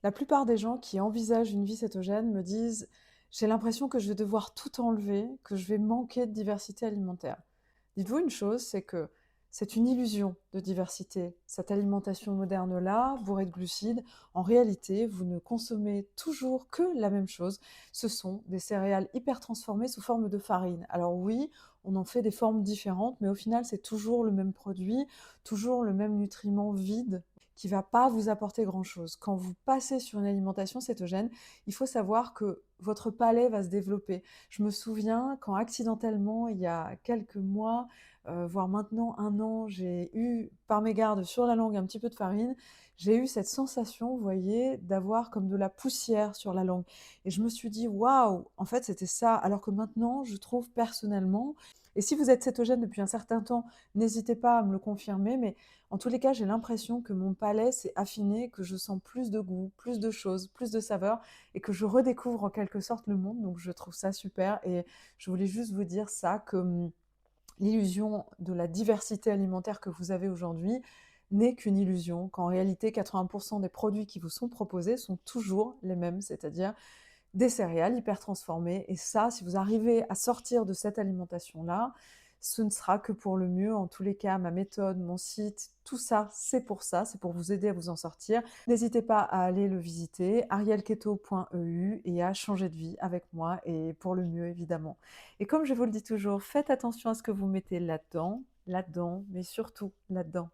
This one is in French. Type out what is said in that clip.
La plupart des gens qui envisagent une vie cétogène me disent: «J'ai l'impression que je vais devoir tout enlever, que je vais manquer de diversité alimentaire». Dites-vous une chose, c'est que c'est une illusion de diversité. Cette alimentation moderne-là, bourrée de glucides, en réalité, vous ne consommez toujours que la même chose. Ce sont des céréales hyper transformées sous forme de farine. Alors oui, on en fait des formes différentes, mais au final, c'est toujours le même produit, toujours le même nutriment vide qui va pas vous apporter grand-chose. Quand vous passez sur une alimentation cétogène, il faut savoir que votre palais va se développer. Je me souviens quand accidentellement, il y a quelques mois, voire maintenant 1 an, j'ai eu par mégarde sur la langue un petit peu de farine. J'ai eu cette sensation, vous voyez, d'avoir comme de la poussière sur la langue et je me suis dit: «Waouh! En fait, c'était ça». Alors que maintenant, je trouve personnellement et si vous êtes cétogène depuis un certain temps, n'hésitez pas à me le confirmer, mais en tous les cas, j'ai l'impression que mon palais s'est affiné, que je sens plus de goût, plus de choses, plus de saveurs et que je redécouvre en quelque sorte le monde. Donc je trouve ça super et je voulais juste vous dire ça, que l'illusion de la diversité alimentaire que vous avez aujourd'hui n'est qu'une illusion, qu'en réalité 80% des produits qui vous sont proposés sont toujours les mêmes, c'est-à-dire des céréales hyper transformées et ça, si vous arrivez à sortir de cette alimentation-là, ce ne sera que pour le mieux. En tous les cas, ma méthode, mon site, tout ça, c'est pour vous aider à vous en sortir. N'hésitez pas à aller le visiter, arielketo.eu et à changer de vie avec moi et pour le mieux évidemment. Et comme je vous le dis toujours, faites attention à ce que vous mettez là-dedans, là-dedans, mais surtout là-dedans.